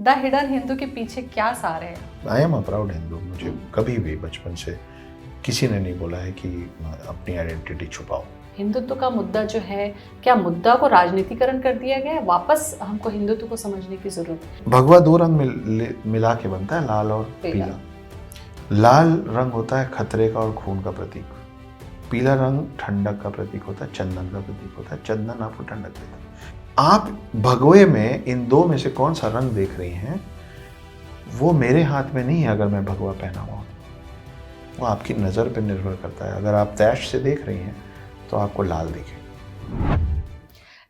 The hidden Hindu के पीछे क्या सार है? I am a proud Hindu. मुझे कभी भी बचपन से किसी ने नहीं बोला है कि अपनी आइडेंटिटी छुपाओ। हिंदुत्व का मुद्दा जो है, क्या मुद्दा को राजनीतिकरण कर दिया गया है? वापस हमको हिंदुत्व को समझने की जरूरत है। भगवा दो रंग मिला के बनता है, लाल और पीला। लाल रंग होता है खतरे का और खून का प्रतीक। पीला रंग ठंडक का प्रतीक होता है, चंदन का प्रतीक होता है। चंदन आपको ठंडक देता है। आप भगवे में इन दो में से कौन सा रंग देख रही हैं, वो मेरे हाथ में नहीं है। अगर मैं भगवा पहना हुआ, वो आपकी नज़र पर निर्भर करता है। अगर आप तैश से देख रही हैं तो आपको लाल दिखे।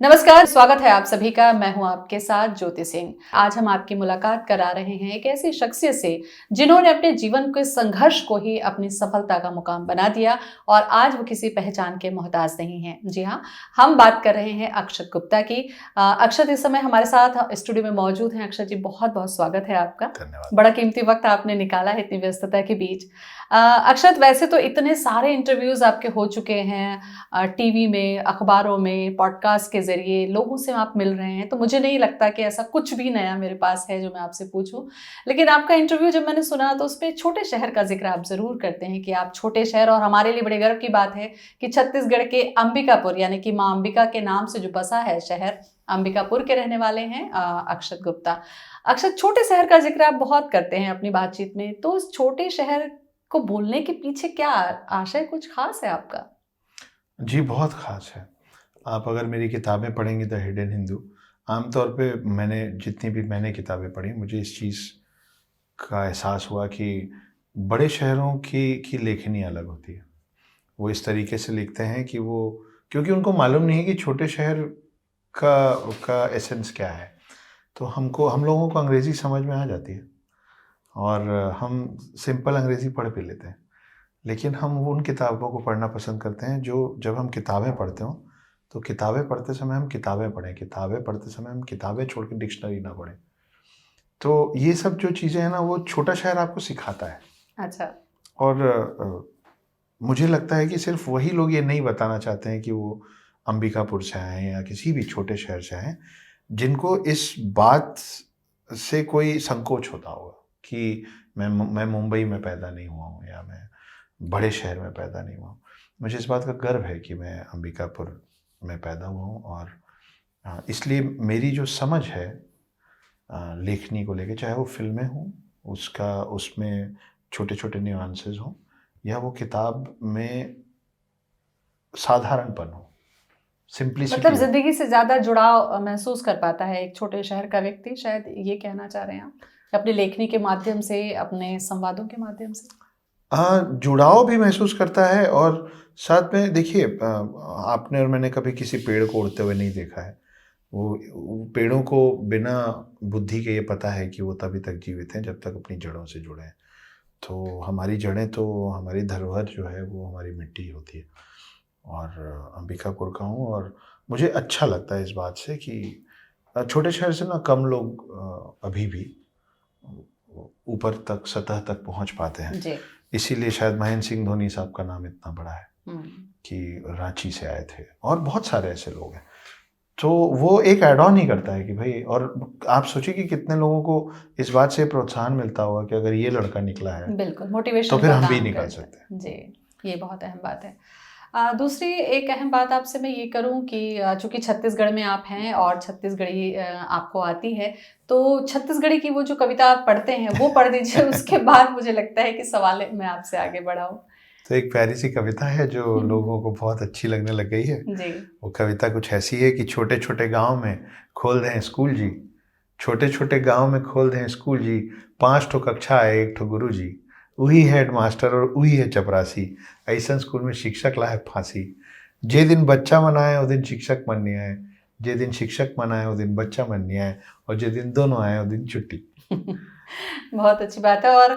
नमस्कार, स्वागत है आप सभी का। मैं हूं आपके साथ ज्योति सिंह। आज हम आपकी मुलाकात करा रहे हैं एक ऐसी शख्सियत से जिन्होंने अपने जीवन के संघर्ष को ही अपनी सफलता का मुकाम बना दिया और आज वो किसी पहचान के मोहताज नहीं है। जी हाँ, हम बात कर रहे हैं अक्षत गुप्ता की। अक्षत इस समय हमारे साथ स्टूडियो में मौजूद हैं। अक्षत जी, बहुत बहुत स्वागत है आपका। धन्यवाद। बड़ा कीमती वक्त आपने निकाला है इतनी व्यस्तता के बीच। अक्षत, वैसे तो इतने सारे इंटरव्यूज आपके हो चुके हैं, टीवी में, अखबारों में, पॉडकास्ट के जरिए लोगों से आप मिल रहे हैं, तो मुझे नहीं लगता कि ऐसा कुछ भी नया मेरे पास है जो मैं आपसे पूछूं। लेकिन आपका इंटरव्यू जब मैंने सुना तो उसमें छोटे शहर का जिक्र आप जरूर करते हैं कि आप छोटे शहर, और हमारे लिए बड़े गर्व की बात है कि छत्तीसगढ़ के अंबिकापुर यानी कि माँ अंबिका के नाम से जो बसा है शहर, अंबिकापुर के रहने वाले हैं अक्षत गुप्ता। अक्षत, छोटे शहर का जिक्र आप बहुत करते हैं अपनी बातचीत में, तो उस छोटे शहर को बोलने के पीछे क्या आशय, कुछ खास है आपका? जी, बहुत खास है। आप अगर मेरी किताबें पढ़ेंगी द हिडन हिंदू, आमतौर पे जितनी भी मैंने किताबें पढ़ी, मुझे इस चीज़ का एहसास हुआ कि बड़े शहरों की लेखनी अलग होती है। वो इस तरीके से लिखते हैं कि वो, क्योंकि उनको मालूम नहीं है कि छोटे शहर का एसेंस क्या है। तो हम लोगों को अंग्रेज़ी समझ में आ जाती है और हम सिंपल अंग्रेज़ी पढ़ भी लेते हैं। लेकिन हम उन किताबों को पढ़ना पसंद करते हैं जो, जब हम किताबें पढ़ते हों तो किताबें पढ़ते समय हम किताबें पढ़ें, किताबें पढ़ते समय हम किताबें छोड़ के डिक्शनरी ना पढ़ें। तो ये सब जो चीज़ें हैं ना, वो छोटा शहर आपको सिखाता है। अच्छा। और मुझे लगता है कि सिर्फ वही लोग ये नहीं बताना चाहते हैं कि वो अंबिकापुर से आए हैं या किसी भी छोटे शहर से आए हैं, जिनको इस बात से कोई संकोच होता होगा कि मैं मुंबई में पैदा नहीं हुआ हूँ या मैं बड़े शहर में पैदा नहीं हुआ हूँ। मुझे इस बात का गर्व है कि मैं अंबिकापुर में पैदा हुआ हूँ और इसलिए मेरी जो समझ है लेखनी को लेके, चाहे वो फिल्में हों, उसमें छोटे छोटे न्यूआंसेस हों, या वो किताब में साधारणपन हो, सिंपलिसिटी। मतलब जिंदगी से ज्यादा जुड़ाव महसूस कर पाता है एक छोटे शहर का व्यक्ति, शायद ये कहना चाह रहे हैं आप, अपनी लेखनी के माध्यम से, अपने संवादों के माध्यम से। जुड़ाव भी महसूस करता है। और साथ में देखिए, आपने और मैंने कभी किसी पेड़ को उड़ते हुए नहीं देखा है। वो पेड़ों को बिना बुद्धि के ये पता है कि वो तभी तक जीवित हैं जब तक अपनी जड़ों से जुड़े हैं। तो हमारी जड़ें, तो हमारी धरोहर जो है वो हमारी मिट्टी होती है। और अंबिकापुर का हूँ और मुझे अच्छा लगता है इस बात से कि छोटे शहर से ना कम लोग अभी भी ऊपर तक, सतह तक पहुँच पाते हैं। जी। इसीलिए शायद महेंद्र सिंह धोनी साहब का नाम इतना बड़ा है कि रांची से आए थे, और बहुत सारे ऐसे लोग हैं। तो वो एक ऐड ऑन ही करता है कि भाई, और आप सोचिए कि कितने लोगों को इस बात से प्रोत्साहन मिलता होगा कि अगर ये लड़का निकला है, बिल्कुल मोटिवेशन, तो फिर हम भी निकल सकते हैं। जी, ये बहुत अहम बात है। दूसरी एक अहम बात आपसे मैं ये करूं कि चूंकि छत्तीसगढ़ में आप हैं और छत्तीसगढ़ी आपको आती है, तो छत्तीसगढ़ी की वो जो कविता आप पढ़ते हैं वो पढ़ दीजिए। उसके बाद मुझे लगता है कि सवाल मैं आपसे आगे बढ़ाऊं। तो एक प्यारी सी कविता है जो लोगों को बहुत अच्छी लगने लग गई है। जी। वो कविता कुछ ऐसी है कि छोटे छोटे गांव में खोल दें स्कूल जी, छोटे छोटे गांव में खोल दें स्कूल जी, 5 ठो कक्षा है 1 ठो गुरु जी, वही हेड मास्टर और वही है चपरासी, ऐसा स्कूल में शिक्षक लाए फांसी। जे दिन बच्चा मनाए वो दिन शिक्षक मन नहीं आए, जे दिन शिक्षक मनाए वो दिन बच्चा मन नहीं आए, और जे दिन दोनों आए वो दिन छुट्टी। बहुत अच्छी बात है। और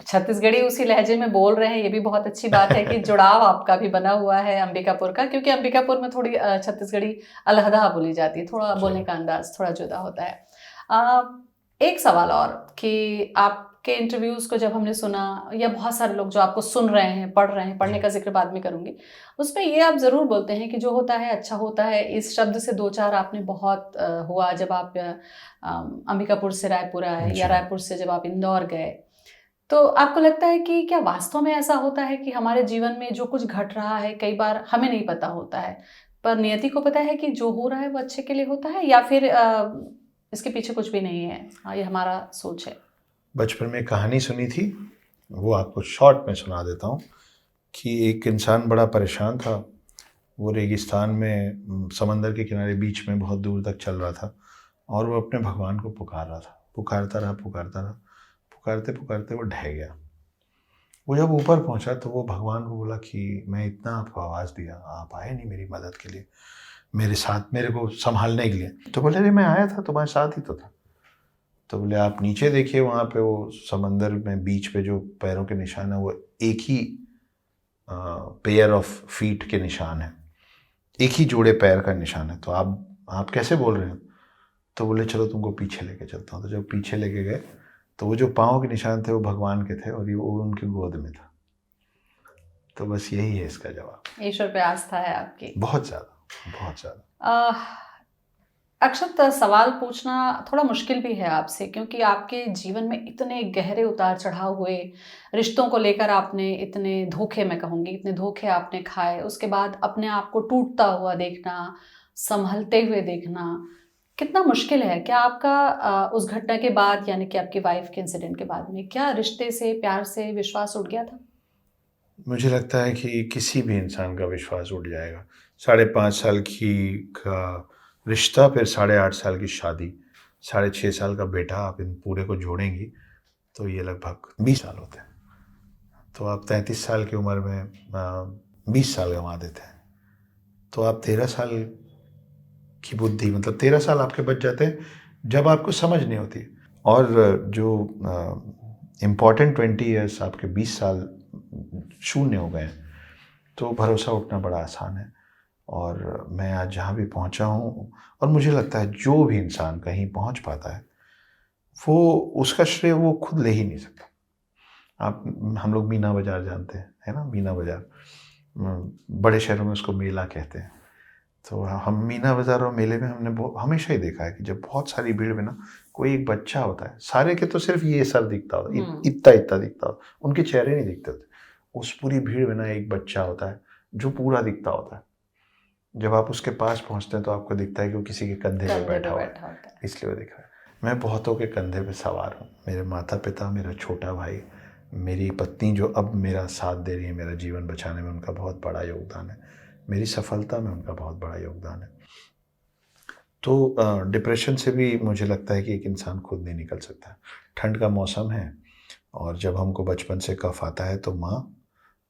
छत्तीसगढ़ी उसी लहजे में बोल रहे हैं, ये भी बहुत अच्छी बात है कि जुड़ाव आपका भी बना हुआ है अंबिकापुर का, क्योंकि अंबिकापुर में थोड़ी छत्तीसगढ़ी अलहदा बोली जाती है, थोड़ा बोलने का अंदाज थोड़ा जुदा होता है। एक सवाल और कि आपके इंटरव्यूज़ को जब हमने सुना या बहुत सारे लोग जो आपको सुन रहे हैं, पढ़ रहे हैं, पढ़ने जी। का ज़िक्र बाद में करूँगी, उसमें ये आप ज़रूर बोलते हैं कि जो होता है अच्छा होता है। इस शब्द से 2-4 आपने बहुत हुआ जब आप अंबिकापुर से रायपुर आए या जी। रायपुर से जब आप इंदौर गए। तो आपको लगता है कि क्या वास्तव में ऐसा होता है कि हमारे जीवन में जो कुछ घट रहा है, कई बार हमें नहीं पता होता है, पर नियति को पता है कि जो हो रहा है वो अच्छे के लिए होता है, या फिर इसके पीछे कुछ भी नहीं है? हाँ, ये हमारा सोच है। बचपन में एक कहानी सुनी थी, वो आपको शॉर्ट में सुना देता हूँ कि एक इंसान बड़ा परेशान था। वो रेगिस्तान में समंदर के किनारे बीच में बहुत दूर तक चल रहा था और वो अपने भगवान को पुकार रहा था। पुकारता रहा, पुकारता रहा, पुकारते पुकारते वो ढह गया। वो जब ऊपर पहुंचा तो वो भगवान को बोला कि मैं इतना आपको आवाज़ दिया, आप आए नहीं मेरी मदद के लिए, मेरे साथ, मेरे को संभालने के लिए। तो बोले अरे मैं आया था, तुम्हारे साथ ही तो था। तो बोले आप नीचे देखिए, वहाँ पे वो समंदर में बीच पे जो पैरों के निशान है वो एक ही पेयर ऑफ फीट के निशान है, एक ही जोड़े पैर का निशान है। तो आप कैसे बोल रहे हो? तो बोले चलो तुमको पीछे लेके चलता हूँ। तो जब पीछे लेके गए तो वो जो पाँव के निशान थे वो भगवान के थे और ये वो उनकी गोद में था। तो बस यही है इसका जवाब। ईश्वर पे आस्था है आपकी। बहुत ज़्यादा, बहुत ज़्यादा। अक्षत, सवाल पूछना थोड़ा मुश्किल भी है आपसे, क्योंकि आपके जीवन में इतने गहरे उतार चढ़ाव हुए, रिश्तों को लेकर आपने इतने धोखे, मैं कहूँगी इतने धोखे आपने खाए, उसके बाद अपने आप को टूटता हुआ देखना, संभलते हुए देखना कितना मुश्किल है। क्या आपका उस घटना के बाद, यानी कि आपकी वाइफ के इंसिडेंट के बाद में, क्या रिश्ते से, प्यार से विश्वास उठ गया था? मुझे लगता है कि किसी भी इंसान का विश्वास उठ जाएगा। 5.5 साल का रिश्ता, फिर 8.5 साल की शादी, 6.5 साल का बेटा, आप इन पूरे को जोड़ेंगी तो ये लगभग 20 साल होते हैं। तो आप 33 साल की उम्र में 20 साल गंवा देते हैं। तो आप 13 साल की बुद्धि, मतलब 13 साल आपके बच जाते हैं जब आपको समझ नहीं होती। और जो इम्पॉर्टेंट 20 ईयर्स, आपके 20 साल शून्य हो गए हैं। तो भरोसा उठना बड़ा आसान है। और मैं आज जहाँ भी पहुँचा हूँ, और मुझे लगता है जो भी इंसान कहीं पहुँच पाता है वो, उसका श्रेय वो खुद ले ही नहीं सकता। आप, हम लोग मीना बाज़ार जानते हैं, है ना? मीना बाज़ार, बड़े शहरों में उसको मेला कहते हैं। तो हम मीना बाज़ार और मेले में हमने हमेशा ही देखा है कि जब बहुत सारी भीड़ में ना कोई एक बच्चा होता है, सारे के तो सिर्फ ये सर दिखता होता है, इतना इतना दिखता होता, उनके चेहरे नहीं दिखते होते। उस पूरी भीड़ में ना एक बच्चा होता है जो पूरा दिखता होता है। जब आप उसके पास पहुंचते हैं तो आपको दिखता है कि वो किसी के कंधे पे बैठा हुआ है, इसलिए वो दिख रहा है। मैं बहुतों के कंधे पे सवार हूँ। मेरे माता पिता, मेरा छोटा भाई, मेरी पत्नी जो अब मेरा साथ दे रही है, मेरा जीवन बचाने में उनका बहुत बड़ा योगदान है, मेरी सफलता में उनका बहुत बड़ा योगदान है। तो डिप्रेशन से भी मुझे लगता है कि एक इंसान खुद नहीं निकल सकता। ठंड का मौसम है और जब हमको बचपन से कफ आता है तो माँ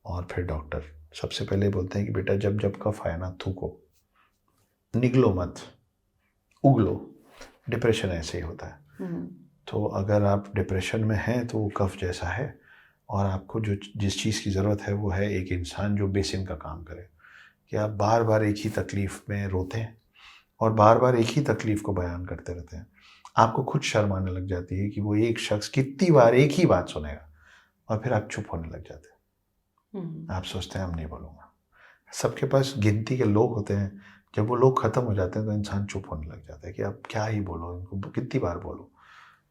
और फिर डॉक्टर सबसे पहले बोलते हैं कि बेटा जब जब कफ आए ना थूको, निगलो मत, उगलो। डिप्रेशन ऐसे ही होता है। तो अगर आप डिप्रेशन में हैं तो वो कफ जैसा है, और आपको जिस चीज़ की ज़रूरत है वो है एक इंसान जो बेसिन का काम करे, कि आप बार बार एक ही तकलीफ़ में रोते हैं और बार बार एक ही तकलीफ़ को बयान करते रहते हैं। आपको खुद शर्म आने लग जाती है कि वो एक शख्स कितनी बार एक ही बात सुनेगा, और फिर आप चुप होने लग जाते हैं। आप सोचते हैं हम नहीं बोलूँगा। सबके पास गिनती के लोग होते हैं, जब वो लोग ख़त्म हो जाते हैं तो इंसान चुप होने लग जाता है कि अब क्या ही बोलो, इनको कितनी बार बोलो।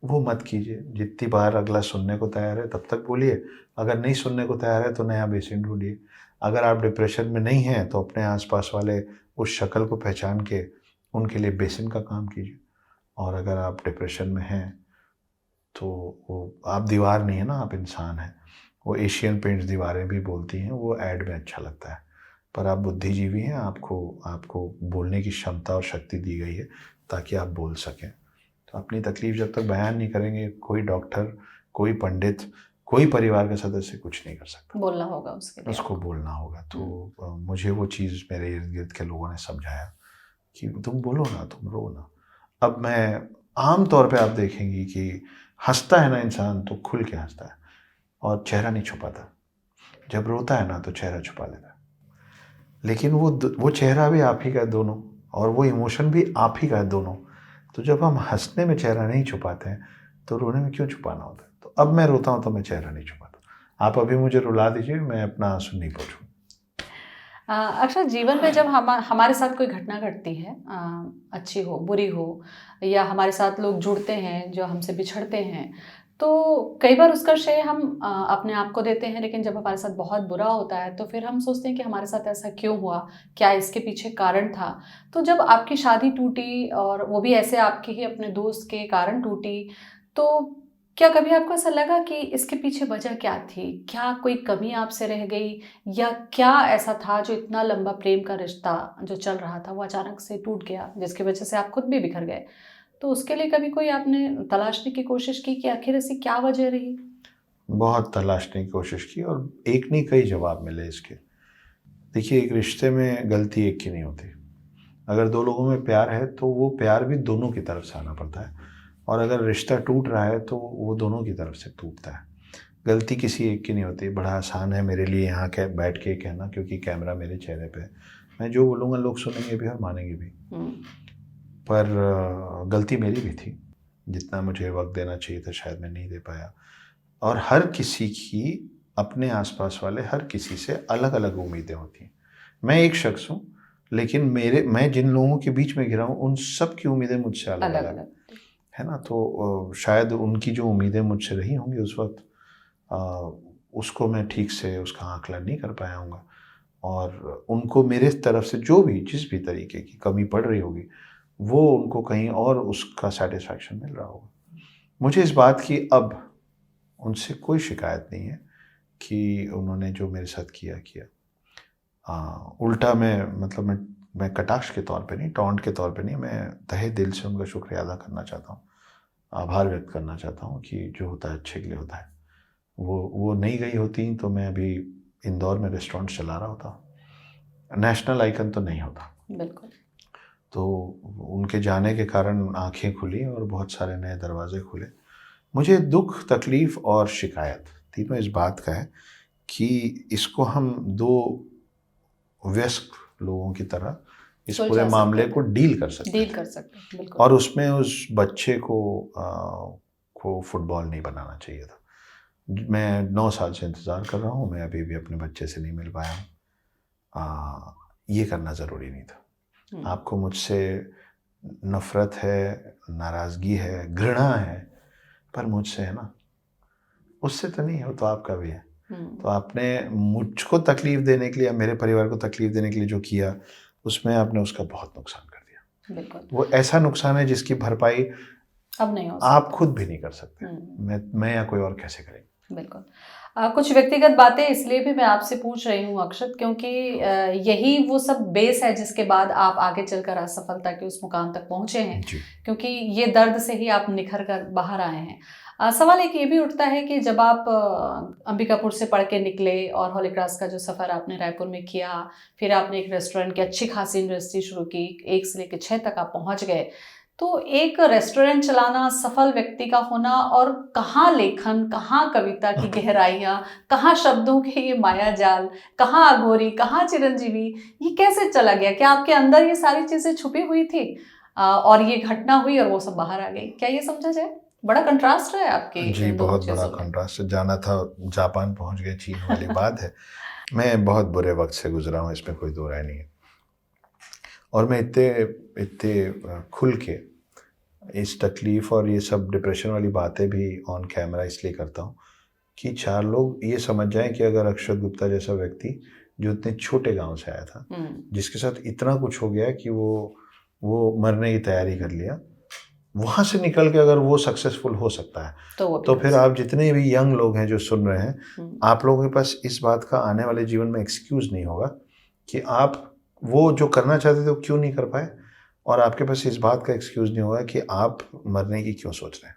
वो मत कीजिए। जितनी बार अगला सुनने को तैयार है तब तक बोलिए। अगर नहीं सुनने को तैयार है तो नया बेसिन ढूंढिए। अगर आप डिप्रेशन में नहीं हैं तो अपने आसपास वाले उस शक्ल को पहचान के उनके लिए बेसिन का काम कीजिए। और अगर आप डिप्रेशन में हैं तो वो आप दीवार नहीं है ना, आप इंसान हैं। वो एशियन पेंट्स दीवारें भी बोलती हैं, वो ऐड में अच्छा लगता है, पर आप बुद्धिजीवी हैं। आपको बोलने की क्षमता और शक्ति दी गई है ताकि आप बोल सकें। तो अपनी तकलीफ़ जब तक बयान नहीं करेंगे, कोई डॉक्टर, कोई पंडित, कोई परिवार का सदस्य कुछ नहीं कर सकता। बोलना होगा उसके लिए, उसको बोलना होगा। तो मुझे वो चीज़ मेरे इर्द गिर्द के लोगों ने समझाया कि तुम बोलो ना, तुम रो ना। अब मैं आम तौर पे आप देखेंगी कि हंसता है ना इंसान तो खुल के हंसता है और चेहरा नहीं छुपाता। जब रोता है ना तो चेहरा छुपा लेता है। लेकिन वो चेहरा भी आप ही का है दोनों, और वो इमोशन भी आप ही का है दोनों। तो जब हम हंसने में चेहरा नहीं छुपाते हैं तो रोने में क्यों छुपाना होता है? तो अब मैं रोता हूँ तो मैं चेहरा नहीं छुपाता। आप अभी मुझे रुला दीजिए, मैं अपना आंसू नहीं पोंछूंगा। अक्सर जीवन में जब हमारे साथ कोई घटना घटती है, अच्छी हो बुरी हो, या हमारे साथ लोग जुड़ते हैं जो हमसे बिछड़ते हैं, तो कई बार उसका श्रेय हम अपने आप को देते हैं, लेकिन जब हमारे साथ बहुत बुरा होता है तो फिर हम सोचते हैं कि हमारे साथ ऐसा क्यों हुआ, क्या इसके पीछे कारण था। तो जब आपकी शादी टूटी, और वो भी ऐसे आपके ही अपने दोस्त के कारण टूटी, तो क्या कभी आपको ऐसा लगा कि इसके पीछे वजह क्या थी? क्या कोई कमी आपसे रह गई, या क्या ऐसा था जो इतना लंबा प्रेम का रिश्ता जो चल रहा था वो अचानक से टूट गया, जिसकी वजह से आप खुद भी बिखर गए? तो उसके लिए कभी कोई आपने तलाशने की कोशिश की कि आखिर ऐसी क्या वजह रही? बहुत तलाशने की कोशिश की और एक नहीं कई जवाब मिले इसके। देखिए, एक रिश्ते में गलती एक की नहीं होती। अगर दो लोगों में प्यार है तो वो प्यार भी दोनों की तरफ से आना पड़ता है, और अगर रिश्ता टूट रहा है तो वो दोनों की तरफ से टूटता है। गलती किसी एक की नहीं होती। बड़ा आसान है मेरे लिए यहाँ बैठ के कहना, क्योंकि कैमरा मेरे चेहरे पे है। मैं जो बोलूँगा लोग सुनेंगे भी और मानेंगे भी। पर गलती मेरी भी थी। जितना मुझे वक्त देना चाहिए था शायद मैं नहीं दे पाया। और हर किसी की, अपने आसपास वाले हर किसी से अलग अलग उम्मीदें होती हैं। मैं एक शख्स हूँ, लेकिन मैं जिन लोगों के बीच में घिरा हूँ उन सब की उम्मीदें मुझसे अलग अलग अलग अलग। है ना। तो शायद उनकी जो उम्मीदें मुझसे रही होंगी उस वक्त, उसको मैं ठीक से उसका आकलन नहीं कर पाया हूँगा, और उनको मेरे तरफ से जो भी जिस भी तरीके की कमी पड़ रही होगी वो उनको कहीं और उसका सेटिस्फैक्शन मिल रहा होगा। मुझे इस बात की अब उनसे कोई शिकायत नहीं है कि उन्होंने जो मेरे साथ किया किया। उल्टा मैं कटाक्ष के तौर पे नहीं, टॉन्ट के तौर पे नहीं, मैं तहे दिल से उनका शुक्रिया अदा करना चाहता हूँ, आभार व्यक्त करना चाहता हूँ कि जो होता है अच्छे के लिए होता है। वो नहीं गई होती तो मैं अभी इंदौर में रेस्टोरेंट चला रहा होता, नेशनल आइकन तो नहीं होता। बिल्कुल। तो उनके जाने के कारण आंखें खुली और बहुत सारे नए दरवाजे खुले। मुझे दुख, तकलीफ़ और शिकायत तीनों इस बात का है कि इसको हम दो वयस्क लोगों की तरह इस सुलझा पूरे सकते मामले हैं। को डील कर सकते डील थे। कर सकते हैं, बिल्कुल। और उसमें उस बच्चे को फुटबॉल नहीं बनाना चाहिए था। मैं 9 साल से इंतज़ार कर रहा हूँ, मैं अभी भी अपने बच्चे से नहीं मिल पाया हूँ। ये करना ज़रूरी नहीं था। आपको मुझसे नफ़रत है, नाराज़गी है, घृणा है, पर मुझसे है ना, उससे तो नहीं है, वो तो आपका भी है। तो आपने मुझको तकलीफ़ देने के लिए या मेरे परिवार को तकलीफ़ देने के लिए जो किया, उसमें आपने उसका बहुत नुकसान कर दिया। बिल्कुल। वो ऐसा नुकसान है जिसकी भरपाई अब नहीं हो आप सकता। खुद भी नहीं कर सकते। मैं या कोई और कैसे करेंगे? बिल्कुल। कुछ व्यक्तिगत बातें इसलिए भी मैं आपसे पूछ रही हूँ अक्षत, क्योंकि यही वो सब बेस है जिसके बाद आप आगे चलकर असफलता के उस मुकाम तक पहुँचे हैं, जी। क्योंकि ये दर्द से ही आप निखर कर बाहर आए हैं। सवाल एक ये भी उठता है कि जब आप अंबिकापुर से पढ़ के निकले और हॉली क्रॉस का जो सफ़र आपने रायपुर में किया, फिर आपने एक रेस्टोरेंट की अच्छी खासी इंडस्ट्री शुरू की, 1 से लेकर 6 तक आप पहुँच गए। तो एक रेस्टोरेंट चलाना, सफल व्यक्ति का होना, और कहाँ लेखन, कहाँ कविता की गहराइयाँ, कहाँ शब्दों के ये माया जाल, कहाँ अघोरी, कहाँ चिरंजीवी, ये कैसे चला गया? क्या आपके अंदर ये सारी चीज़ें छुपी हुई थी, और ये घटना हुई और वो सब बाहर आ गई? क्या ये समझा जाए? बड़ा कंट्रास्ट है आपके जी, इन दोनों बहुत बड़ा चीज़ों में। कंट्रास्ट है। जाना था जापान पहुंच गए, चीन वाली बात है। मैं बहुत बुरे वक्त से गुजरा हूँ, इसमें कोई दो राय नहीं है। और मैं इतने इतने खुल के इस तकलीफ़ और ये सब डिप्रेशन वाली बातें भी ऑन कैमरा इसलिए करता हूँ कि 4 लोग ये समझ जाएं कि अगर अक्षत गुप्ता जैसा व्यक्ति जो इतने छोटे गांव से आया था, जिसके साथ इतना कुछ हो गया कि वो मरने की तैयारी कर लिया, वहाँ से निकल के अगर वो सक्सेसफुल हो सकता है, तो फिर आप जितने भी यंग लोग हैं जो सुन रहे हैं, आप लोगों के पास इस बात का आने वाले जीवन में एक्सक्यूज़ नहीं होगा कि आप वो जो करना चाहते थे वो क्यों नहीं कर पाए, और आपके पास इस बात का एक्सक्यूज़ नहीं होगा कि आप मरने की क्यों सोच रहे हैं।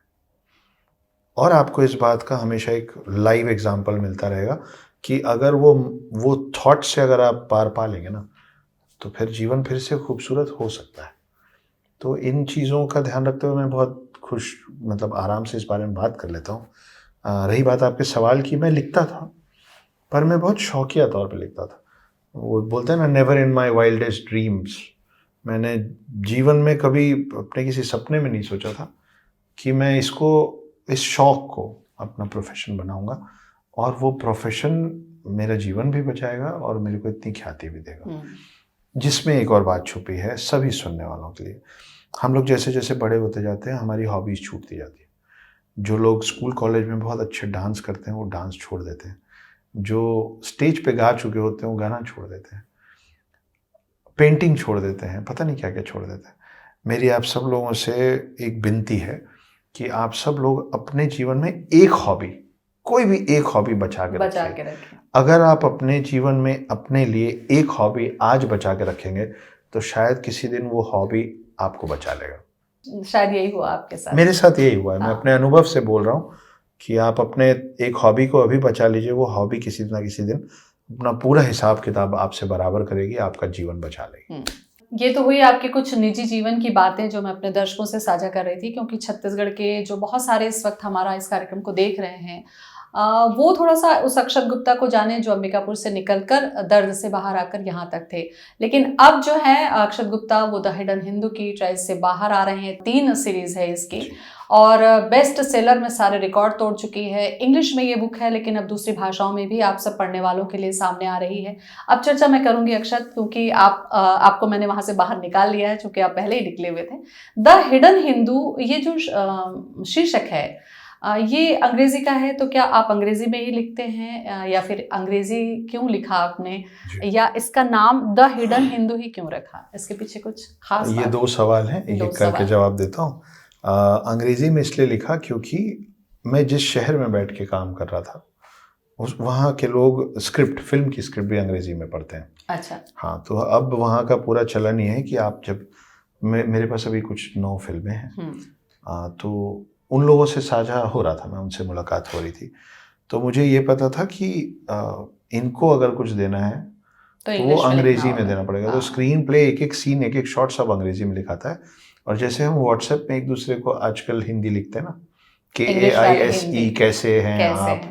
और आपको इस बात का हमेशा एक लाइव एग्जाम्पल मिलता रहेगा कि अगर वो थॉट से अगर आप पार पा लेंगे ना, तो फिर जीवन फिर से खूबसूरत हो सकता है। तो इन चीज़ों का ध्यान रखते हुए मैं बहुत खुश, आराम से इस बारे में बात कर लेता हूँ। रही बात आपके सवाल की, मैं लिखता था, पर मैं बहुत शौकिया तौर पे लिखता था। वो बोलते हैं ना, never in my wildest dreams. मैंने जीवन में कभी अपने किसी सपने में नहीं सोचा था कि मैं इसको इस शौक को अपना प्रोफेशन बनाऊंगा, और वो प्रोफेशन मेरा जीवन भी बचाएगा और मेरे को इतनी ख्याति भी देगा। जिसमें एक और बात छुपी है सभी सुनने वालों के लिए, हम लोग जैसे जैसे बड़े होते जाते हैं हमारी हॉबीज़ छूटती जाती है। जो लोग स्कूल कॉलेज में बहुत अच्छे डांस करते हैं वो डांस छोड़ देते हैं, जो स्टेज पे गा चुके होते हैं वो गाना छोड़ देते हैं, पेंटिंग छोड़ देते हैं, पता नहीं क्या क्या छोड़ देते हैं। मेरी आप सब लोगों से एक विनती है कि आप सब लोग अपने जीवन में एक हॉबी, कोई भी एक हॉबी बचा के रखें। अगर आप अपने जीवन में अपने लिए एक हॉबी आज बचा के रखेंगे तो शायद किसी दिन वो हॉबी आपको बचा लेगा। शायद यही हुआ आपके साथ। मेरे साथ यही हुआ है। मैं अपने अनुभव से बोल रहा हूँ कि आप अपने एक हॉबी को अभी बचा लीजिए, वो हॉबी किसी ना किसी दिन अपना पूरा हिसाब किताब आपसे बराबर करेगी, आपका जीवन बचा लेगी। ये तो हुई आपके कुछ निजी जीवन की बातें जो मैं अपने दर्शकों से साझा कर रही थी, क्योंकि छत्तीसगढ़ के जो बहुत सारे इस वक्त हमारा इस कार्यक्रम को देख रहे हैं वो थोड़ा सा उस अक्षत गुप्ता को जाने जो अंबिकापुर से निकलकर दर्द से बाहर आकर यहाँ तक थे। लेकिन अब जो है अक्षत गुप्ता वो द हिडन हिंदू की ट्राइज से बाहर आ रहे हैं। 3 सीरीज है इसकी और बेस्ट सेलर में सारे रिकॉर्ड तोड़ चुकी है। इंग्लिश में ये बुक है लेकिन अब दूसरी भाषाओं में भी आप सब पढ़ने वालों के लिए सामने आ रही है। अब चर्चा मैं करूंगी अक्षत, क्योंकि आपको मैंने वहां से बाहर निकाल लिया है, चूंकि आप पहले ही निकले हुए थे। द हिडन हिंदू ये जो शीर्षक है ये अंग्रेजी का है, तो क्या आप अंग्रेजी में ही लिखते हैं या फिर अंग्रेजी क्यों लिखा आपने, या इसका नाम द हिडन हिंदू ही क्यों रखा? इसके पीछे कुछ खास ये 2 सवाल हैं, एक करके जवाब देता हूँ। अंग्रेजी में इसलिए लिखा क्योंकि मैं जिस शहर में बैठ के काम कर रहा था वहाँ के लोग स्क्रिप्ट, फिल्म की स्क्रिप्ट भी अंग्रेजी में पढ़ते हैं। अच्छा। हाँ, तो अब वहाँ का पूरा चलन ये है कि आप जब मेरे पास अभी कुछ 9 फिल्में हैं, तो उन लोगों से साझा हो रहा था, मैं उनसे मुलाकात हो रही थी, तो मुझे ये पता था कि इनको अगर कुछ देना है तो वो अंग्रेजी में देना पड़ेगा। तो स्क्रीन प्ले, एक एक सीन, एक एक शॉट सब अंग्रेजी में लिखाता है। और जैसे हम व्हाट्सएप में एक दूसरे को आजकल हिंदी लिखते हैं ना, KAISE कैसे हैं आप,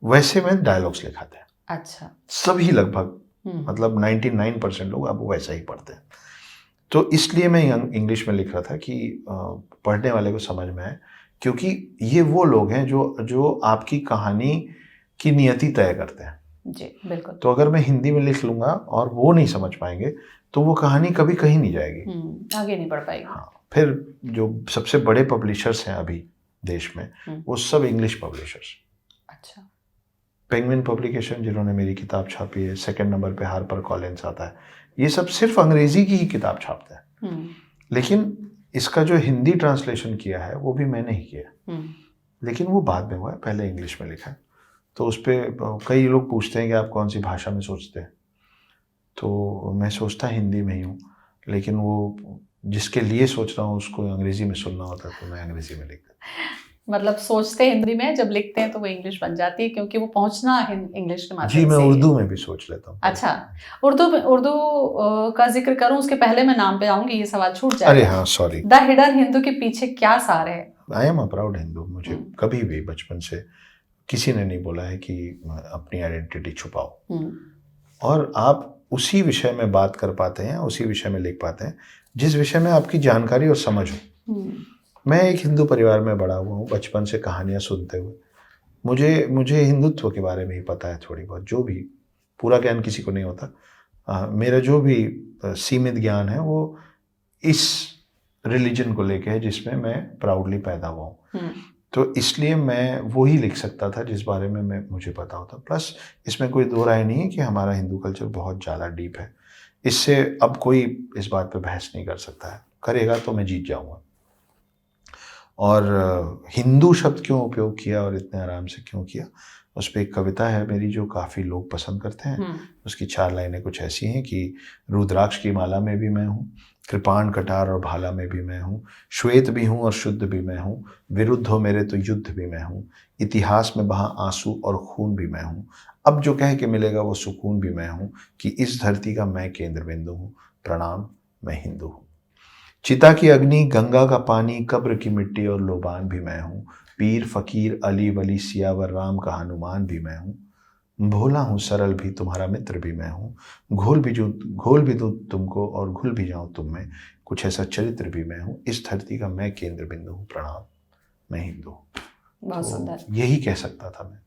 वैसे में डायलॉग्स लिखाते हैं। अच्छा। सभी लगभग मतलब 99% लोग अब वैसा ही पढ़ते हैं। तो इसलिए मैं इंग्लिश में लिख रहा था कि पढ़ने वाले को समझ में आए, क्योंकि ये वो लोग हैं जो आपकी कहानी की नियति तय करते हैं। जी बिल्कुल। तो अगर मैं हिंदी में लिख लूँगा और वो नहीं समझ पाएंगे तो वो कहानी कभी कहीं नहीं जाएगी, आगे नहीं बढ़ पाएगी। हाँ, फिर जो सबसे बड़े पब्लिशर्स हैं अभी देश में वो सब इंग्लिश पब्लिशर्स। अच्छा। पेंगुइन पब्लिकेशन जिन्होंने मेरी किताब छापी है, 2nd नंबर पे हार्पर कॉलिंस आता है, ये सब सिर्फ अंग्रेजी की ही किताब छापते हैं। लेकिन इसका जो हिंदी ट्रांसलेशन किया है वो भी मैंने ही किया, लेकिन वो बाद में हुआ है, पहले इंग्लिश में लिखा है। तो उस पर कई लोग पूछते हैं कि आप कौन सी भाषा में सोचते हैं, तो मैं सोचता हिंदी में ही हूँ, लेकिन वो जिसके लिए सोच रहा हूँ उसको अंग्रेजी में सुनना होता है तो मैं अंग्रेजी में लिखता हूँ। मतलब सोचते हिंदी में, जब लिखते हैं तो वो इंग्लिश बन जाती है, क्योंकि वो पहुंचना इंग्लिश के माध्यम से। जी, मैं उर्दू में भी सोच लेता हूँ। अच्छा, उर्दू का जिक्र करूं उसके पहले मैं नाम पे आऊंगी, ये सवाल छूट जाएगा। अरे हाँ, सॉरी। द हिडन हिंदू के पीछे क्या सार है? I am a proud Hindu. मुझे कभी भी बचपन से किसी ने नहीं बोला है कि अपनी आइडेंटिटी छुपाओ, और आप उसी विषय में बात कर पाते हैं, उसी विषय में लिख पाते हैं जिस विषय में आपकी जानकारी और समझ हो। मैं एक हिंदू परिवार में बड़ा हुआ हूँ, बचपन से कहानियाँ सुनते हुए मुझे हिंदुत्व के बारे में ही पता है थोड़ी बहुत, जो भी पूरा ज्ञान किसी को नहीं होता। मेरा जो भी सीमित ज्ञान है वो इस रिलीजन को लेके है जिसमें मैं प्राउडली पैदा हुआ हूँ। तो इसलिए मैं वो ही लिख सकता था जिस बारे में मुझे पता होता। प्लस इसमें कोई दो राय नहीं है कि हमारा हिंदू कल्चर बहुत ज़्यादा डीप है, इससे अब कोई इस बात पे बहस नहीं कर सकता है, करेगा तो मैं जीत जाऊंगा। और हिंदू शब्द क्यों उपयोग किया और इतने आराम से क्यों किया, उस पर एक कविता है मेरी जो काफ़ी लोग पसंद करते हैं। उसकी 4 लाइनें कुछ ऐसी हैं कि रुद्राक्ष की माला में भी मैं हूँ, कृपाण कटार और भाला में भी मैं हूँ, श्वेत भी हूँ और शुद्ध भी मैं हूँ, विरुद्ध हो मेरे तो युद्ध भी मैं हूँ, इतिहास में बहा आंसू और खून भी मैं हूँ, अब जो कह के मिलेगा वो सुकून भी मैं हूँ, कि इस धरती का मैं केंद्र बिंदु हूँ, प्रणाम मैं हिंदू हूँ। चिता की अग्नि, गंगा का पानी, कब्र की मिट्टी और लोबान भी मैं हूँ, पीर फकीर अली वली सियावर राम का हनुमान भी मैं हूँ, भोला हूँ सरल भी तुम्हारा मित्र भी मैं हूँ, घोल भी दूँ तुमको और घुल भी जाऊँ तुम में, कुछ ऐसा चरित्र भी मैं हूँ, इस धरती का मैं केंद्र बिंदु हूँ, प्रणाम मैं हिंदू हूँ। बहुत सुंदर। तो यही कह सकता था मैं।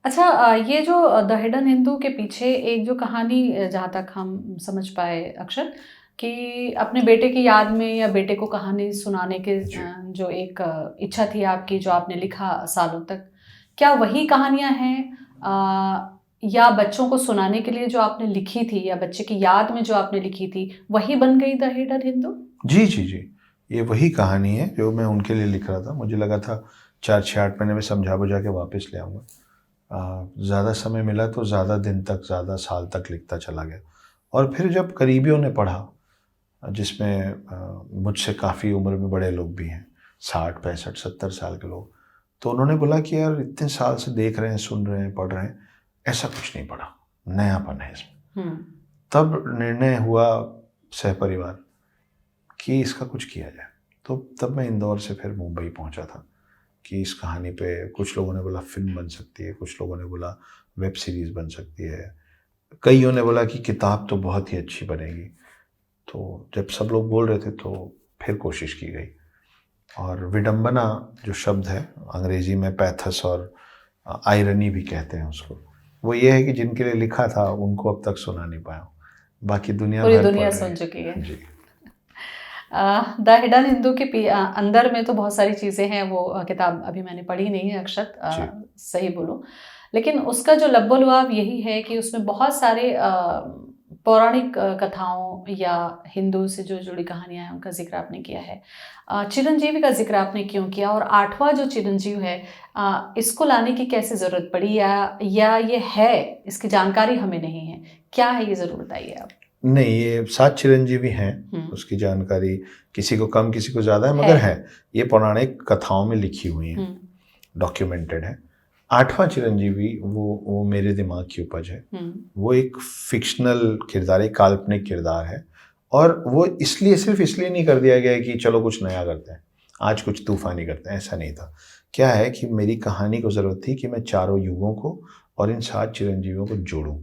अच्छा, ये जो द हिडन हिंदू के पीछे एक जो कहानी, जहाँ तक हम समझ पाए अक्षत, कि अपने बेटे की याद में या बेटे को कहानी सुनाने के जी। जो एक इच्छा थी आपकी, जो आपने लिखा सालों तक, क्या वही कहानियाँ हैं या बच्चों को सुनाने के लिए जो आपने लिखी थी या बच्चे की याद में जो आपने लिखी थी वही बन गई द हिडन हिंदू? जी जी जी, ये वही कहानी है जो मैं उनके लिए लिख रहा था। मुझे लगा था 4-6-8 महीने में समझा बुझा के वापस ले आऊँगा। ज़्यादा समय मिला तो ज़्यादा दिन तक, ज़्यादा साल तक लिखता चला गया। और फिर जब करीबियों ने पढ़ा, जिसमें मुझसे काफ़ी उम्र में बड़े लोग भी हैं, 60, 65, 70 साल के लोग, तो उन्होंने बोला कि यार इतने साल से देख रहे हैं, सुन रहे हैं, पढ़ रहे हैं, ऐसा कुछ नहीं पढ़ा, नयापन है इसमें। तब निर्णय हुआ सहपरिवार कि इसका कुछ किया जाए। तो तब मैं इंदौर से फिर मुंबई पहुंचा था कि इस कहानी पे कुछ लोगों ने बोला फिल्म बन सकती है, कुछ लोगों ने बोला वेब सीरीज़ बन सकती है, कईयों ने बोला कि किताब तो बहुत ही अच्छी बनेगी। तो जब सब लोग बोल रहे थे तो फिर कोशिश की गई। और विडंबना जो शब्द है, अंग्रेजी में पैथस और आयरनी भी कहते हैं उसको, वो ये है कि जिनके लिए लिखा था उनको अब तक सुना नहीं पाया हूँ, बाकी दुनिया पूरी भर दुनिया पढ़ रही सुन चुकी है। जी। द हिडन हिंदू के अंदर में तो बहुत सारी चीज़ें हैं। वो किताब अभी मैंने पढ़ी नहीं है अक्षत, जी। सही बोलो, लेकिन उसका जो लब्बो-लुआब यही है कि उसमें बहुत सारे पौराणिक कथाओं या हिंदू से जो जुड़ी कहानियां हैं उनका जिक्र आपने किया है। चिरंजीवी का जिक्र आपने क्यों किया, और 8वां जो चिरंजीव है इसको लाने की कैसे ज़रूरत पड़ी, या ये है, इसकी जानकारी हमें नहीं है, क्या है ये ज़रूर बताइए आप। नहीं, ये 7 चिरंजीवी हैं, उसकी जानकारी किसी को कम किसी को ज़्यादा है, मगर है, ये पौराणिक कथाओं में लिखी हुई हैं, डॉक्यूमेंटेड है। 8वां चिरंजीवी वो मेरे दिमाग की उपज है। वो एक फिक्शनल किरदार, एक काल्पनिक किरदार है, और वो इसलिए, सिर्फ इसलिए नहीं कर दिया गया है कि चलो कुछ नया करते हैं, आज कुछ तूफानी करते हैं, ऐसा नहीं था। क्या है कि मेरी कहानी को ज़रूरत थी कि मैं चारों युगों को और इन 7 चिरंजीवियों को जोड़ूं।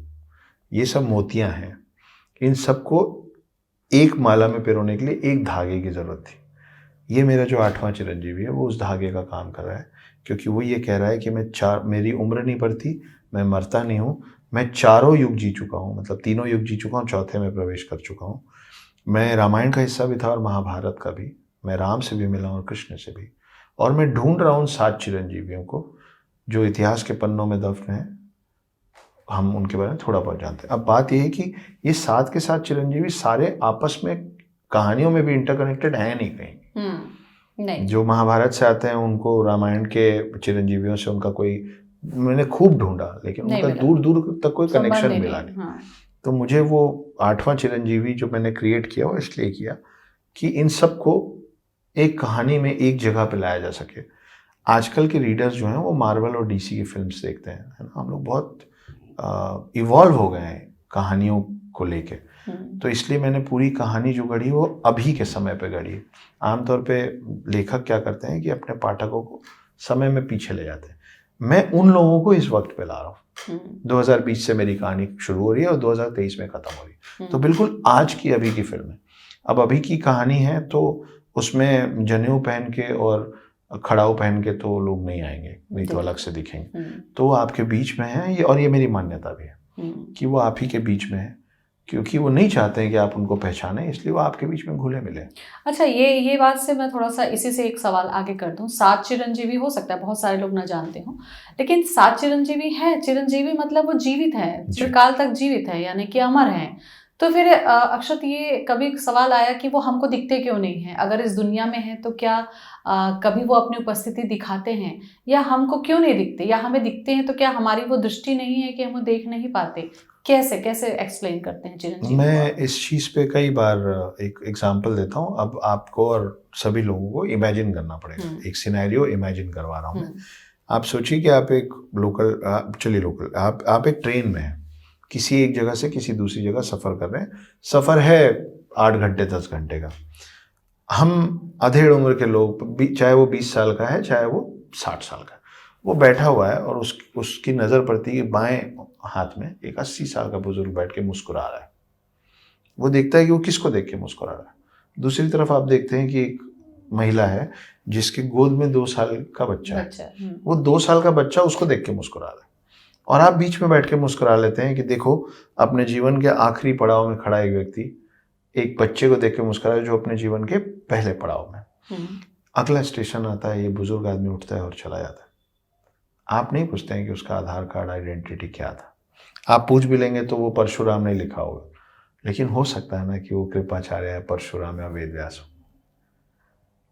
ये सब मोतियां हैं, इन सबको एक माला में पिरोने के लिए एक धागे की ज़रूरत थी। ये मेरा जो 8वां चिरंजीवी है वो उस धागे का काम कर रहा है, क्योंकि वो ये कह रहा है कि मेरी उम्र नहीं बढ़ती, मैं मरता नहीं हूँ, मैं चारों युग जी चुका हूँ, मतलब 3 युग जी चुका हूँ, चौथे में प्रवेश कर चुका हूँ। मैं रामायण का हिस्सा भी था और महाभारत का भी, मैं राम से भी मिला और कृष्ण से भी, और मैं ढूंढ रहा हूँ 7 चिरंजीवियों को जो इतिहास के पन्नों में दफन हैं। हम उनके बारे में थोड़ा बहुत जानते हैं। अब बात यह है कि ये 7 के 7 चिरंजीवी सारे आपस में कहानियों में भी इंटरकनेक्टेड हैं नहीं कहीं। नहीं। जो महाभारत से आते हैं उनको रामायण के चिरंजीवियों से उनका कोई, मैंने खूब ढूंढा लेकिन उनका दूर दूर तक कोई कनेक्शन मिला नहीं। तो मुझे वो 8वां चिरंजीवी जो मैंने क्रिएट किया वो इसलिए किया कि इन सबको एक कहानी में एक जगह पे लाया जा सके। आजकल के रीडर्स जो हैं वो मार्वल और डीसी की फिल्म्स देखते हैं, है ना, हम लोग बहुत इवॉल्व हो गए हैं कहानियों को लेके, तो इसलिए मैंने पूरी कहानी जो गढ़ी वो अभी के समय पे गढ़ी है। आमतौर पे लेखक क्या करते हैं कि अपने पाठकों को समय में पीछे ले जाते हैं, मैं उन लोगों को इस वक्त पे ला रहा हूँ। 2020 से मेरी कहानी शुरू हो रही है और 2023 में खत्म हो रही है, तो बिल्कुल आज की अभी की फिल्म है। अब अभी की कहानी है तो उसमें जनेऊ पहन के और खड़ाऊ पहन के तो लोग नहीं आएंगे, नहीं तो अलग से दिखेंगे, तो वो आपके बीच में है ये, और ये मेरी मान्यता भी है कि वो आप ही के बीच में है, क्योंकि वो नहीं चाहते हैं कि आप उनको पहचानें, इसलिए वो आपके बीच में घुले मिले। अच्छा, ये बात से मैं थोड़ा सा इसी से एक सवाल आगे कर दूं। 7 चिरंजीवी हो सकता है बहुत सारे लोग ना जानते हो, लेकिन 7 चिरंजीवी है, चिरंजीवी मतलब वो जीवित है, चिरकाल तक जीवित है, यानी कि अमर हैं। तो फिर अक्षत, ये कभी सवाल आया कि वो हमको दिखते क्यों नहीं है? अगर इस दुनिया में है तो क्या कभी वो अपनी उपस्थिति दिखाते हैं, या हमको क्यों नहीं दिखते, या हमें दिखते हैं तो क्या हमारी वो दृष्टि नहीं है कि हम वो देख नहीं पाते? कैसे एक्सप्लेन करते हैं चिरंजीवी? मैं इस चीज़ पे कई बार एक एग्जांपल देता हूँ। अब आपको और सभी लोगों को इमेजिन करना पड़ेगा, एक सिनेरियो इमेजिन करवा रहा हूँ मैं। आप सोचिए कि आप एक आप एक ट्रेन में हैं, किसी एक जगह से किसी दूसरी जगह सफ़र कर रहे हैं, सफ़र है 8 घंटे 10 घंटे का। हम अधेड़ उम्र के लोग, चाहे वो 20 साल का है चाहे वो 60 साल का है, वो बैठा हुआ है और उसकी नज़र पड़ती है बाएं हाथ में एक 80 साल का बुजुर्ग बैठ के मुस्कुरा रहा है। वो देखता है कि वो किसको देख के मुस्कुरा रहा है। दूसरी तरफ आप देखते हैं कि एक महिला है जिसके गोद में 2 साल का बच्चा है। बच्चा वो 2 साल का बच्चा उसको देख के मुस्कुरा रहा है, और आप बीच में बैठ के मुस्कुरा लेते हैं कि देखो, अपने जीवन के आखिरी पड़ाव में खड़ा एक व्यक्ति एक बच्चे को देख के मुस्कुरा है जो अपने जीवन के पहले पड़ाव में। अगला स्टेशन आता है, ये बुजुर्ग आदमी उठता है और चला जाता है। आप नहीं पूछते हैं कि उसका आधार कार्ड, आइडेंटिटी क्या था। आप पूछ भी लेंगे तो वो परशुराम नहीं लिखा होगा, लेकिन हो सकता है ना कि वो कृपाचार्य है, परशुराम या वेद व्यास हो।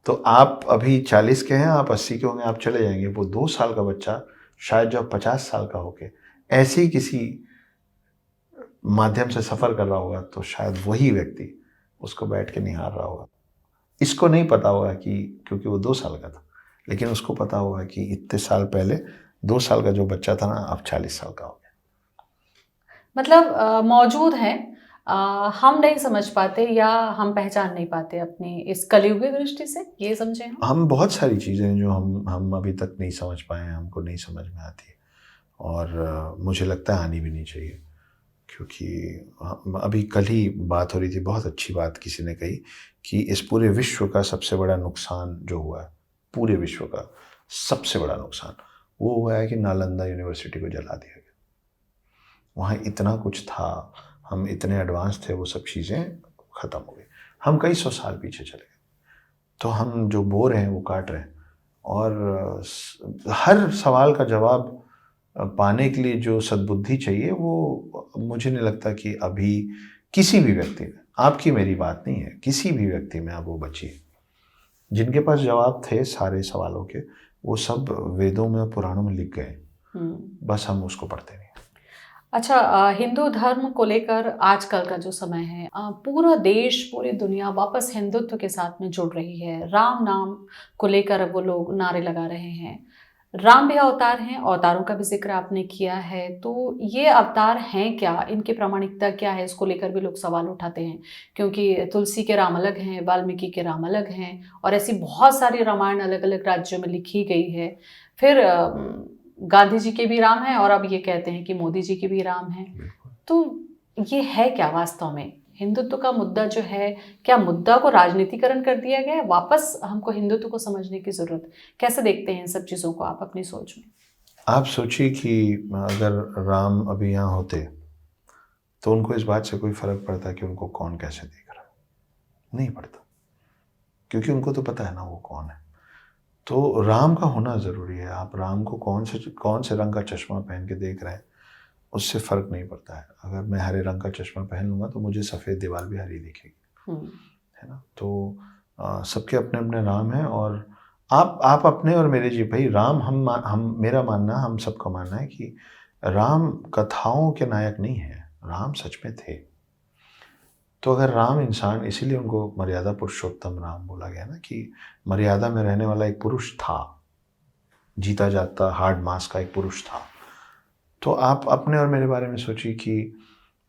तो आप अभी 40 के हैं, आप 80 के होंगे, आप चले जाएंगे। वो 2 साल का बच्चा शायद जब 50 साल का होके ऐसे ही किसी माध्यम से सफ़र कर रहा होगा, तो शायद वही व्यक्ति उसको बैठ के निहार रहा होगा। इसको नहीं पता होगा कि क्योंकि वो 2 साल का था, लेकिन उसको पता होगा कि इतने साल पहले 2 साल का जो बच्चा था ना, अब 40 साल का हो गया। मतलब मौजूद हैं, हम नहीं समझ पाते या हम पहचान नहीं पाते अपनी इस कलयुगी दृष्टि से, ये समझे हम बहुत सारी चीज़ें जो हम अभी तक नहीं समझ पाए हैं, हमको नहीं समझ में आती है, और मुझे लगता है आनी भी नहीं चाहिए। क्योंकि अभी कल ही बात हो रही थी, बहुत अच्छी बात किसी ने कही कि इस पूरे विश्व का सबसे बड़ा नुकसान जो हुआ है, पूरे विश्व का सबसे बड़ा नुकसान वो हुआ है कि नालंदा यूनिवर्सिटी को जला दिया गया। वहाँ इतना कुछ था, हम इतने एडवांस थे, वो सब चीज़ें ख़त्म हो गई। हम कई 100 साल पीछे चले गए। तो हम जो बो रहे हैं वो काट रहे हैं, और हर सवाल का जवाब पाने के लिए जो सद्बुद्धि चाहिए वो मुझे नहीं लगता कि अभी किसी भी व्यक्ति में, आपकी मेरी बात नहीं है, किसी भी व्यक्ति में अब वो बची है। जिनके पास जवाब थे सारे सवालों के, वो सब वेदों में, पुराणों में लिख गए, बस हम उसको पढ़ते नहीं। अच्छा, हिंदू धर्म को लेकर आजकल का जो समय है, पूरा देश, पूरी दुनिया वापस हिंदुत्व के साथ में जुड़ रही है। राम नाम को लेकर अब वो लोग नारे लगा रहे हैं। राम भी अवतार हैं, अवतारों का भी जिक्र आपने किया है, तो ये अवतार हैं क्या, इनकी प्रामाणिकता क्या है, इसको लेकर भी लोग सवाल उठाते हैं। क्योंकि तुलसी के राम अलग हैं, वाल्मीकि के राम अलग हैं, और ऐसी बहुत सारी रामायण अलग अलग राज्यों में लिखी गई है। फिर गांधी जी के भी राम हैं, और अब ये कहते हैं कि मोदी जी के भी राम हैं। तो ये है क्या वास्तव में? हिंदुत्व का मुद्दा जो है, क्या मुद्दा को राजनीतिकरण कर दिया गया है? वापस हमको हिंदुत्व को समझने की जरूरत। कैसे देखते हैं इन सब चीज़ों को आप अपनी सोच में? आप सोचिए कि अगर राम अभी यहाँ होते तो उनको इस बात से कोई फ़र्क पड़ता कि उनको कौन कैसे देख रहा है? नहीं पड़ता, क्योंकि उनको तो पता है ना वो कौन है। तो राम का होना ज़रूरी है। आप राम को कौन से रंग का चश्मा पहन के देख रहे हैं, उससे फ़र्क नहीं पड़ता है। अगर मैं हरे रंग का चश्मा पहन लूँगा तो मुझे सफ़ेद दीवार भी हरी दिखेगी, है ना। तो सबके अपने अपने राम हैं, और आप अपने और मेरे जी भाई, राम हम मेरा मानना, हम सबका मानना है कि राम कथाओं के नायक नहीं है, राम सच में थे। तो अगर राम इंसान, इसीलिए उनको मर्यादा पुरुषोत्तम राम बोला गया ना, कि मर्यादा में रहने वाला एक पुरुष था, जीता जाता हार्ड मास का एक पुरुष था। तो आप अपने और मेरे बारे में सोचिए कि,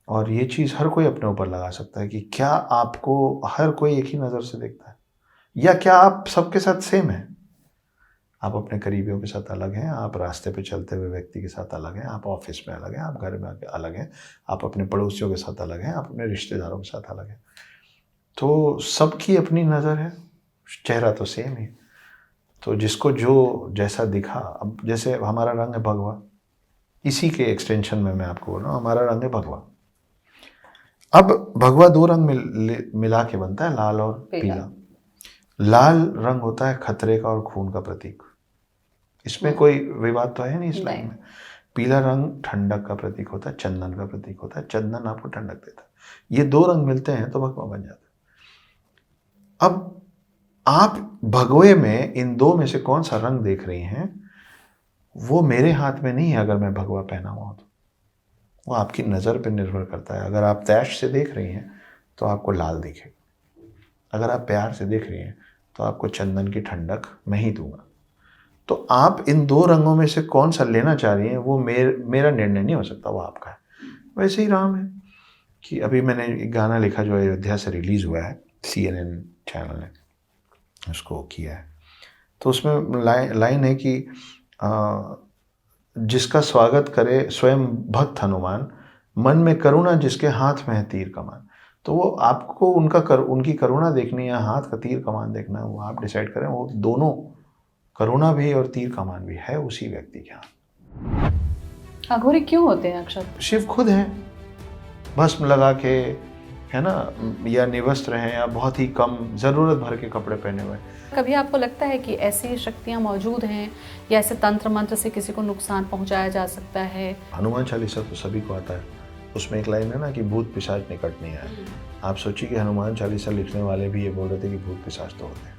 और ये चीज़ हर कोई अपने ऊपर लगा सकता है कि क्या आपको हर कोई एक ही नज़र से देखता है, या क्या आप सबके साथ सेम हैं? आप अपने करीबियों के साथ अलग हैं, आप रास्ते पे चलते हुए व्यक्ति के साथ अलग हैं, आप ऑफिस में अलग हैं, आप घर में अलग हैं, आप अपने पड़ोसियों के साथ अलग हैं, आप अपने रिश्तेदारों के साथ अलग हैं। तो सबकी अपनी नज़र है, चेहरा तो सेम ही। तो जिसको जो जैसा दिखा, अब जैसे हमारा रंग है भगवा, इसी के एक्सटेंशन में मैं आपको बोल रहा हूँ, हमारा रंग है भगवा। अब भगवा 2 रंग मिला के बनता है, लाल और पीला। लाल रंग होता है खतरे का और खून का प्रतीक, इसमें कोई विवाद तो है नहीं इस लाइन में। पीला रंग ठंडक का प्रतीक होता है, चंदन का प्रतीक होता है, चंदन आपको ठंडक देता है। ये 2 रंग मिलते हैं तो भगवा बन जाता है। अब आप भगवे में इन 2 में से कौन सा रंग देख रही हैं, वो मेरे हाथ में नहीं है। अगर मैं भगवा पहना हुआ तो वो आपकी नज़र पर निर्भर करता है। अगर आप तैश से देख रही हैं तो आपको लाल दिखेगा, अगर आप प्यार से देख रही हैं तो आपको चंदन की ठंडक मैं ही दूंगा। तो आप इन 2 रंगों में से कौन सा लेना चाह रही हैं, वो मेरा निर्णय नहीं हो सकता, वो आपका है। वैसे ही राम है कि अभी मैंने एक गाना लिखा जो अयोध्या से रिलीज़ हुआ है, CNN चैनल ने उसको किया है। तो उसमें लाइन है कि जिसका स्वागत करे स्वयं भक्त हनुमान, मन में करुणा जिसके हाथ में है तीर कमान। तो वो आपको उनकी करुणा देखनी है, हाथ का तीर कमान देखना है, वो आप डिसाइड करें। वो दोनों, करुणा भी और तीर कमान भी है उसी व्यक्ति के हाथ। अघोरी क्यों होते हैं अक्षत? शिव खुद है, भस्म लगा के, है ना, या निवस्त्र हैं, या बहुत ही कम ज़रूरत भर के कपड़े पहने हुए। कभी आपको लगता है कि ऐसी शक्तियाँ मौजूद हैं या ऐसे तंत्र मंत्र से किसी को नुकसान पहुंचाया जा सकता है? हनुमान चालीसा तो सभी को आता है, उसमें एक लाइन है ना कि भूत पिशाच निकट नहीं आए। आप सोचिए कि हनुमान चालीसा लिखने वाले भी ये बोल रहे थे कि भूत पिशाच तो होते हैं।